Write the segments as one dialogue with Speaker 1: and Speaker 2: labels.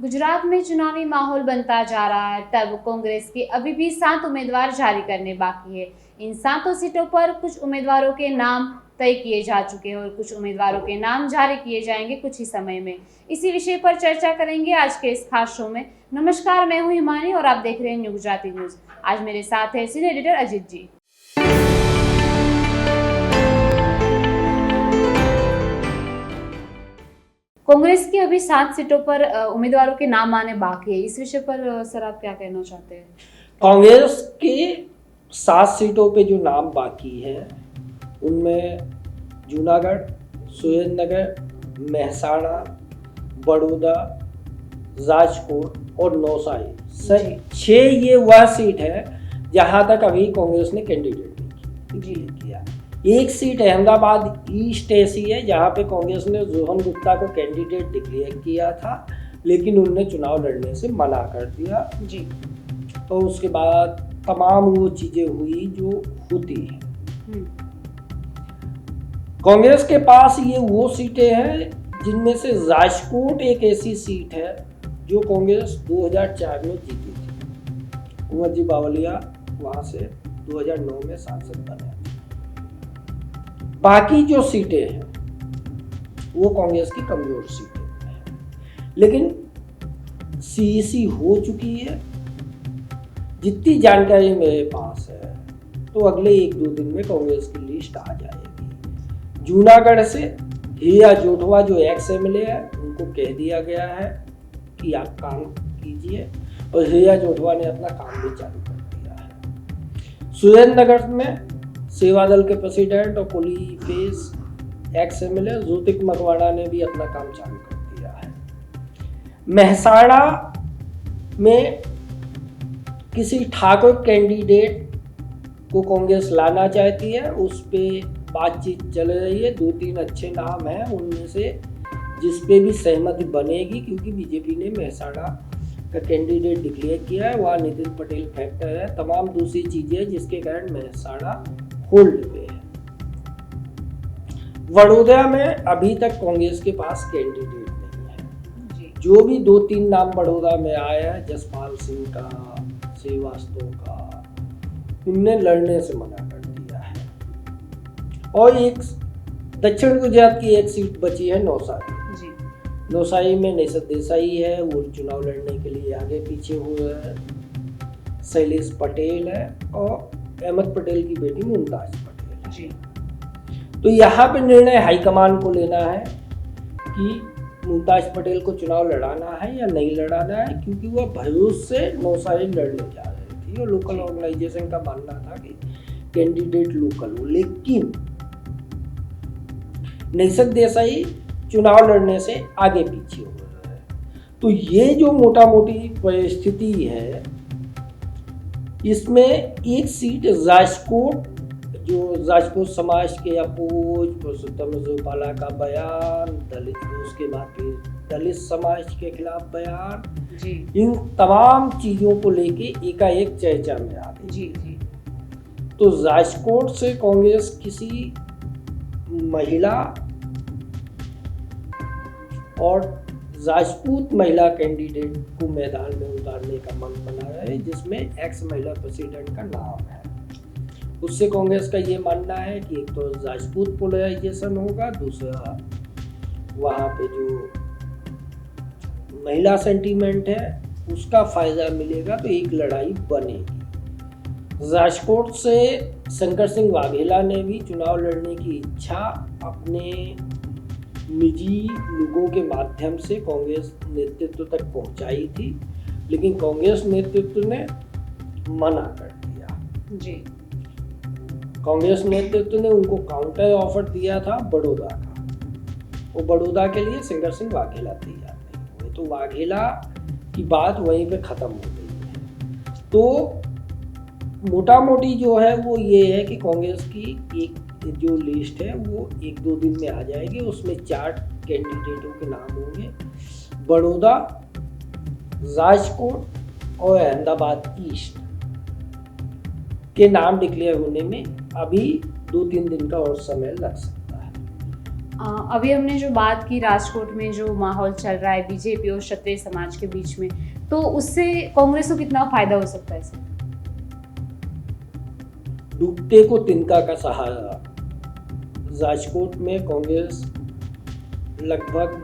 Speaker 1: गुजरात में चुनावी माहौल बनता जा रहा है, तब कांग्रेस के अभी भी 7 उम्मीदवार जारी करने बाकी है। इन 7 सीटों पर कुछ उम्मीदवारों के नाम तय किए जा चुके हैं और कुछ उम्मीदवारों के नाम जारी किए जाएंगे कुछ ही समय में। इसी विषय पर चर्चा करेंगे आज के इस खास शो में। नमस्कार, मैं हूं हिमानी और आप देख रहे हैं न्यू गुजराती न्यूज। आज मेरे साथ है सीनियर एडिटर अजीत जी। कांग्रेस की अभी 7 सीटों पर उम्मीदवारों के नाम आने बाकी है। इस विषय पर सर आप क्या कहना चाहते हैं?
Speaker 2: कांग्रेस के 7 सीटों पे जो नाम बाकी है उनमें जूनागढ़, सुरेंद्रनगर, मेहसाणा, बड़ौदा, जाजपुर और नौसाई सर 6 ये वह सीट है जहां तक अभी कांग्रेस ने कैंडिडेट नहीं किया। एक सीट अहमदाबाद ईस्ट ऐसी है जहां पे कांग्रेस ने रोहन गुप्ता को कैंडिडेट डिक्लेयर किया था, लेकिन उन्होंने चुनाव लड़ने से मना कर दिया जी। तो उसके बाद तमाम वो चीजें हुई जो होती हैं। कांग्रेस के पास ये वो सीटें हैं जिनमें से राजकोट एक ऐसी सीट है जो कांग्रेस 2004 में जीती थी। कुंवर जी बावलिया वहां से 2009 में सांसद बने। बाकी जो सीटें हैं वो कांग्रेस की कमजोर सीटें हैं, लेकिन सीईसी हो चुकी है। जितनी जानकारी मेरे पास है तो अगले 1-2 दिन में कांग्रेस की लिस्ट आ जाएगी। जूनागढ़ से हिया जोटवा जो एक्स एमएलए है उनको कह दिया गया है कि आप काम कीजिए, और हिया जोटवा ने अपना काम भी चालू कर दिया है। सुरेंद्रनगर में सेवा दल के प्रेसिडेंट और Koli face ex MLA ज्योतिक Makwana ने भी अपना काम चालू कर दिया है। मेहसाणा में किसी ठाकुर कैंडिडेट को कांग्रेस लाना चाहती है, उस पे बातचीत चल रही है। 2-3 अच्छे नाम हैं, उनमें से जिस पे भी सहमति बनेगी, क्योंकि बीजेपी ने मेहसाणा का कैंडिडेट डिक्लेयर किया है, वहाँ नितिन पटेल फैक्टर है, तमाम दूसरी चीजें जिसके कारण मेहसाणा होल्ड पे है। वडोदरा में अभी तक कांग्रेस के पास कैंडिडेट नहीं है। जो भी 2-3 नाम बड़ौदा में आया है, जसपाल सिंह का, श्रीवास्तव का, इनने लड़ने से मना कर दिया है। और एक दक्षिण गुजरात की एक सीट बची है नौसाई। नौसाई में निषद देसाई है, वो चुनाव लड़ने के लिए आगे पीछे हुए है। शैलेश पटेल है और अहमद पटेल की बेटी मुमताज पटेल जी। तो यहाँ पे निर्णय हाईकमान को लेना है कि मुमताज पटेल को चुनाव लड़ाना है या नहीं लड़ाना है, क्योंकि वह भरूच से नौसाई लड़ने जा रही थी और लोकल ऑर्गेनाइजेशन का मानना था कि कैंडिडेट लोकल हो, लेकिन निषद देसाई चुनाव लड़ने से आगे पीछे हो रहा है। तो ये जो मोटा मोटी परिस्थिति है, इसमें एक सीट राजकोट, जो राजपूत समाज के अपोज पुरुषोत्तम रूपाला का बयान, दलित, उसके बाद फिर दलित समाज के खिलाफ बयान जी, इन तमाम चीजों को लेके एकाएक चर्चा में आ गई जी। तो राजकोट से कांग्रेस किसी महिला और राजपूत महिला कैंडिडेट को मैदान में उतारने का मन बना रहा है, जिसमें एक्स महिला प्रेसिडेंट का नाम है। उससे कांग्रेस का ये मानना है कि एक तो राजपूत पोलराइजेशन होगा, दूसरा वहाँ पे जो महिला सेंटीमेंट है उसका फायदा मिलेगा, तो एक लड़ाई बनेगी। राजकोट से शंकर सिंह वाघेला ने भी चुनाव लड़ने की इच्छा अपने निजी लोगों के माध्यम से कांग्रेस नेतृत्व तक पहुंचाई थी, लेकिन कांग्रेस नेतृत्व ने मना कर दिया जी। कांग्रेस नेतृत्व ने उनको काउंटर ऑफर दिया था बड़ौदा का, वो बड़ौदा के लिए शंकर सिंह वाघेला तैयार नहीं हुए, तो वाघेला की बात वहीं पे खत्म हो गई है। तो मोटा मोटी जो है वो ये है कि कांग्रेस की एक जो लिस्ट है वो 1-2 दिन में आ जाएगी। उसमें 4 कैंडिडेटों के नाम होंगे। बड़ौदा, राजकोट और अहमदाबाद ईस्ट के नाम डिक्लेयर होने में अभी 2-3 दिन का और समय लग सकता है।
Speaker 1: अभी हमने जो बात की राजकोट में जो माहौल चल रहा है बीजेपी और क्षत्रिय समाज के बीच में, तो उससे कांग्रेस को कितना फायदा हो सकता है सर?
Speaker 2: डूबते को तिनका का सहारा। राजकोट में कांग्रेस लगभग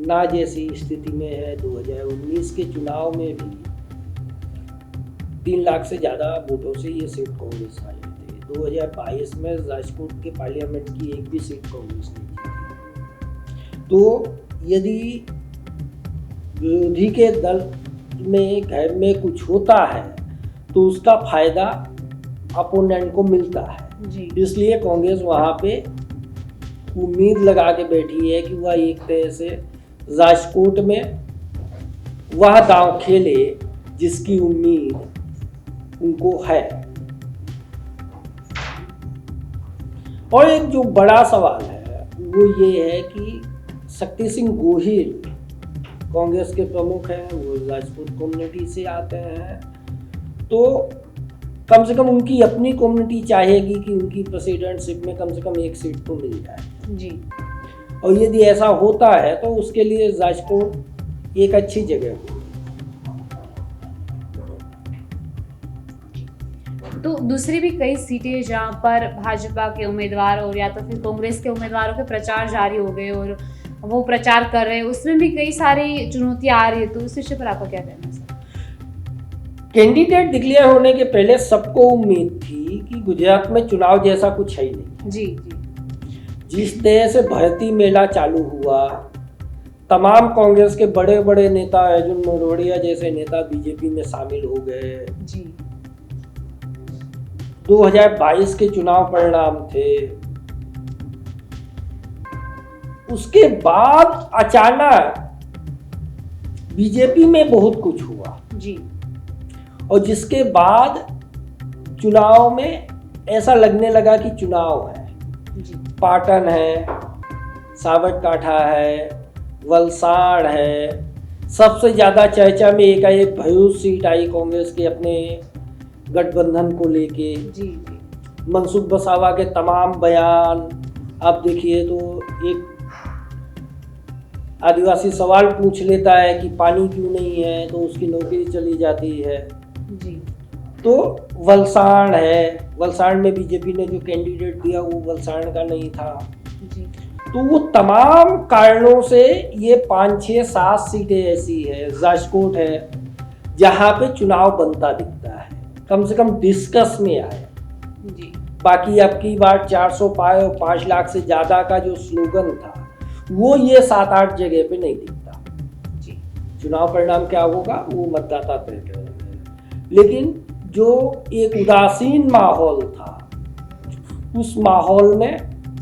Speaker 2: ना जैसी स्थिति में है। 2019 के चुनाव में भी 3 लाख से ज़्यादा वोटों से ये सीट कांग्रेस आए थे। 2022 में राजकोट के पार्लियामेंट की एक भी सीट कांग्रेस नहीं जीती। तो यदि विरोधी के दल में घर में कुछ होता है तो उसका फायदा अपोनेंट को मिलता है
Speaker 1: जी।
Speaker 2: इसलिए कांग्रेस वहाँ पे उम्मीद लगा के बैठी है कि वह एक तरह से राजकोट में वह दांव खेले जिसकी उम्मीद उनको है। और एक जो बड़ा सवाल है वो ये है कि शक्ति सिंह गोहिल कांग्रेस के प्रमुख हैं, वो राजपूत कम्युनिटी से आते हैं, तो कम से कम उनकी अपनी कम्युनिटी चाहेगी कि उनकी प्रेसिडेंटशिप में कम से कम एक सीट तो मिल जाए
Speaker 1: जी।
Speaker 2: और यदि ऐसा होता है तो उसके लिए राजकोट एक अच्छी जगह होगी।
Speaker 1: तो दूसरी भी कई सीटें जहां पर भाजपा के उम्मीदवार और या तो फिर कांग्रेस के उम्मीदवारों के प्रचार जारी हो गए और वो प्रचार कर रहे हैं, उसमें भी कई सारी चुनौतियां आ रही है, तो उस विषय पर आपका क्या कहना है सर?
Speaker 2: कैंडिडेट डिक्लेयर होने के पहले सबको उम्मीद थी कि गुजरात में चुनाव जैसा कुछ है ही नहीं।
Speaker 1: जी जी।
Speaker 2: जिस तरह से भर्ती मेला चालू हुआ, तमाम कांग्रेस के बड़े बड़े नेता अर्जुन मोढवाडिया जैसे नेता बीजेपी में शामिल हो गए।
Speaker 1: जी।
Speaker 2: 2022 के चुनाव परिणाम थे, उसके बाद अचानक बीजेपी में बहुत कुछ हुआ
Speaker 1: जी।
Speaker 2: और जिसके बाद चुनाव में ऐसा लगने लगा कि चुनाव है।
Speaker 1: जी।
Speaker 2: पाटन है, साबरकांठा है, वलसाड़ है, सबसे ज़्यादा चर्चा में एकाएक भरूच सीट आई कांग्रेस के अपने गठबंधन को लेके।
Speaker 1: जी जी।
Speaker 2: मनसुख वसावा के तमाम बयान, आप देखिए तो एक आदिवासी सवाल पूछ लेता है कि पानी क्यों नहीं है तो उसकी नौकरी चली जाती है।
Speaker 1: जी।
Speaker 2: तो वलसाड़ है, वलसाड़ में बीजेपी ने जो कैंडिडेट दिया वो वलसाड़ का नहीं था।
Speaker 1: जी।
Speaker 2: तो वो तमाम कारणों से ये 5, 6, 7 सीटें ऐसी है, राजकोट है, जहाँ पे चुनाव बनता दिखता है, कम से कम डिस्कस में आया।
Speaker 1: जी।
Speaker 2: बाकी अब की बार 400 पाए और 5 लाख से ज़्यादा का जो स्लोगन था वो ये 7-8 जगह पे नहीं दिखता।
Speaker 1: जी।
Speaker 2: चुनाव परिणाम क्या होगा वो मतदाता तय करेंगे, लेकिन जो एक उदासीन माहौल था उस माहौल में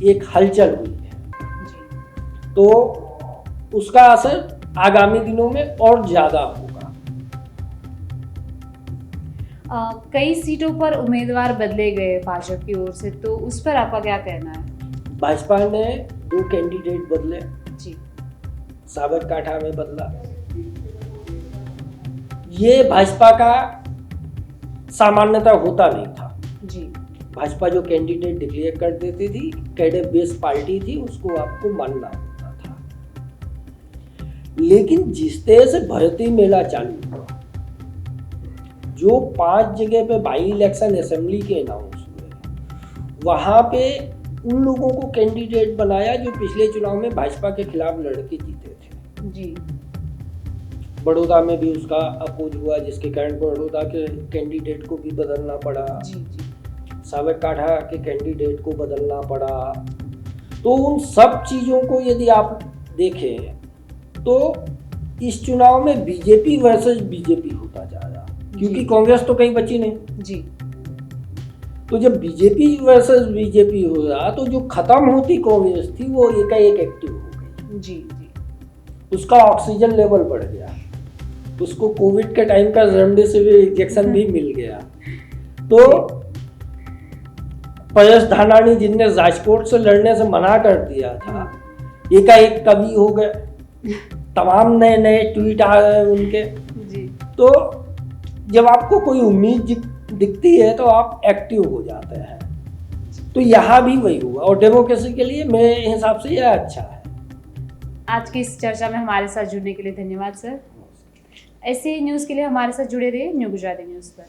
Speaker 2: एक हलचल हुई है।
Speaker 1: जी।
Speaker 2: तो उसका असर आगामी दिनों में और ज़्यादा होगा।
Speaker 1: कई सीटों पर उम्मीदवार बदले गए भाजपा की ओर से, तो उस पर आपका क्या कहना है?
Speaker 2: भाजपा ने 2 कैंडिडेट बदले,
Speaker 1: जी।
Speaker 2: साबरकांठा में बदला। ये भाजपा का सामान्यतः होता नहीं था।
Speaker 1: जी।
Speaker 2: भाजपा जो कैंडिडेट डिक्लेयर कर देती थी, कैडर बेस्ड पार्टी थी, उसको आपको मानना होता था। लेकिन जिस तरह से भर्ती मेला चालू हुआ, जो 5 जगह पे बाई इलेक्शन असेंबली के अनाउंस हुए, वहाँ पे उन लोगों को कैंडिडेट बनाया जो पिछले चुनाव में भाजपा के खिलाफ लड़के जीते थे।
Speaker 1: जी।
Speaker 2: बड़ौदा में भी उसका अपोज हुआ, जिसके कारण बड़ौदा के कैंडिडेट को भी बदलना पड़ा।
Speaker 1: जी जी।
Speaker 2: साबरकांठा के कैंडिडेट को बदलना पड़ा। तो उन सब चीज़ों को यदि आप देखें तो इस चुनाव में बीजेपी वर्सेस बीजेपी होता जा रहा, क्योंकि कांग्रेस तो कहीं बची नहीं।
Speaker 1: जी।
Speaker 2: तो जब बीजेपी वर्सेस बीजेपी हो रहा तो जो खत्म होती कांग्रेस थी वो एकाएक एक्टिव हो गई।
Speaker 1: जी जी।
Speaker 2: उसका ऑक्सीजन लेवल बढ़ गया, उसको कोविड के टाइम का रेमडेसिविर इंजेक्शन भी मिल गया। तो परेश धानानी जिनने राजकोट से लड़ने से मना कर दिया था, एकाएक कवि हो गए, तमाम नए नए ट्वीट आ रहे हैं उनके।
Speaker 1: जी।
Speaker 2: तो जब आपको कोई उम्मीद दिखती है तो आप एक्टिव हो जाते हैं। तो यहाँ भी वही हुआ और डेमोक्रेसी के लिए मेरे हिसाब से यह अच्छा है।
Speaker 1: आज की इस चर्चा में हमारे साथ जुड़ने के लिए धन्यवाद सर। ऐसी न्यूज़ के लिए हमारे साथ जुड़े रहिए न्यू गुजराती न्यूज़ पर।